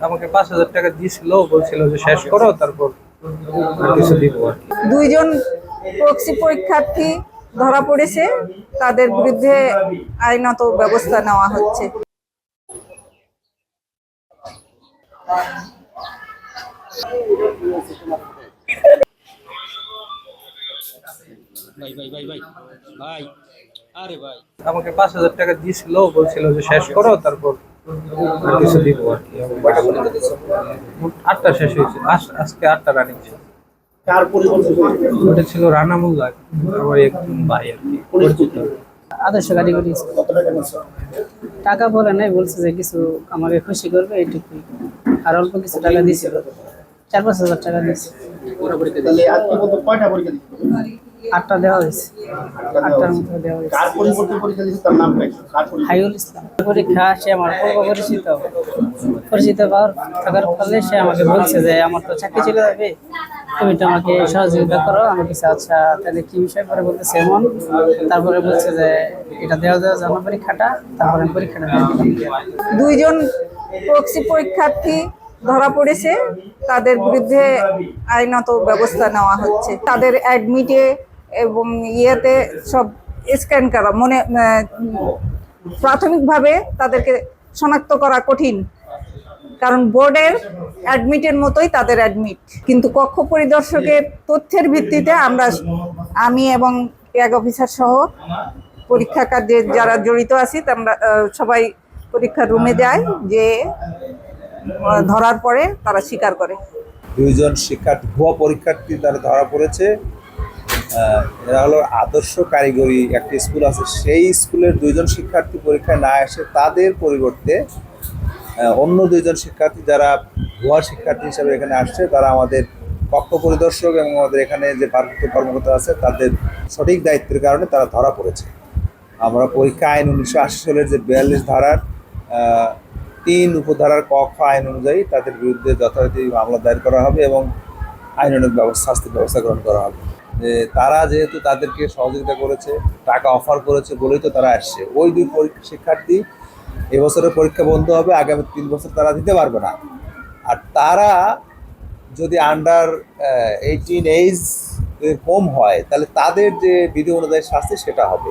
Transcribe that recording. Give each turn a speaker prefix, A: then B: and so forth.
A: আমাকে 5,000 টাকা দিয়েছিল, বলছিল যে শেষ করো তারপর আর কিছু দিব আর কি।
B: দুইজন প্রক্সি পরীক্ষার্থী ধরা পড়েছে, তাদের বিরুদ্ধে আইনত ব্যবস্থা নেওয়া হচ্ছে।
C: ভাই ভাই ভাই ভাই ভাই আরে ভাই
A: আমাকে 5,000 টাকা দিয়েছিল, বলছিল যে শেষ করো তারপর আর কিছু দিব আর কি। মোট 8টা শেষ হয়েছে, আজকে 8টা রানিং ছিল। ওটা ছিল রানা মোল্লা, আমার একজন ভাই আর কি, পরিচিত।
D: আদর্শ কারিগরি টাকা বলে নাই, বলছে যে কিছু আমাকে খুশি করবে এইটুকুই, আর অল্প কিছু টাকা দিয়েছিল, 4-5 হাজার টাকা দিয়েছে। 8টা দেওয়া হয়েছে, 8টার মতো দেওয়া হয়েছে। হাইউল ইসলাম পরীক্ষা, সে আমার পূর্ব পরিচিত থাকার ফলে সে আমাকে বলছে যে আমার তো চাকরি চলে যাবে, তুমি তো আমাকে সহযোগিতা করো। আমি কিছু আচ্ছা তাহলে কি বিষয় পরে বলতেছে এমন, তারপরে বলছে যে এটা দেওয়া জানা পরীক্ষাটা, তারপরে আমি পরীক্ষাটা দিয়ে দিলাম।
B: দুইজন প্রক্সি পরীক্ষার্থী ধরা পড়েছে, তাদের বিরুদ্ধে আইনত ব্যবস্থা নেওয়া হচ্ছে। তাদের অ্যাডমিটে এবং ইয়েতে সব স্ক্যান করা, প্রাথমিকভাবে তাদেরকে শনাক্ত করা কঠিন, কারণ বোর্ডের অ্যাডমিটের মতোই তাদের অ্যাডমিট। কিন্তু কক্ষ পরিদর্শকের তথ্যের ভিত্তিতে আমি এবং ট্যাগ অফিসার সহ পরীক্ষা কার্যে যারা জড়িত আছি আমরা সবাই পরীক্ষার রুমে যাই, যে ধরার পরে তারা স্বীকার করে।
E: দুইজন শিক্ষার্থী ভুয়া পরীক্ষার্থী তারা ধরা পড়েছে। এরা হলো আদর্শ কারিগরি একটি স্কুল আছে, সেই স্কুলের দুইজন শিক্ষার্থী পরীক্ষায় না এসে তাদের পরিবর্তে অন্য দুইজন শিক্ষার্থী যারা ভুয়া শিক্ষার্থী হিসাবে এখানে আসছে, তারা আমাদের কক্ষ পরিদর্শক এবং আমাদের এখানে যে ভারপ্রাপ্ত কর্মকর্তা আছে তাদের সঠিক দায়িত্বের কারণে তারা ধরা পড়েছে। আমরা পরীক্ষা আইন 1980 সালের যে 42 ধারার 3 উপধারার ক খ আইন অনুযায়ী তাদের বিরুদ্ধে যথারীতি মামলা দায়ের করা হবে এবং আইনানুগ শাস্তির ব্যবস্থা গ্রহণ করা হবে। তারা যেহেতু তাদেরকে সহযোগিতা করেছে, টাকা অফার করেছে বলেই তো তারা আসছে। ওই দুই শিক্ষার্থী এবছরের পরীক্ষা বন্ধ হবে, আগামী 3 বছর তারা দিতে পারবে না। আর তারা যদি আন্ডার 18 এজ কম হয়, তাহলে তাদের যে বিধি অনুযায়ী শাস্তি সেটা হবে।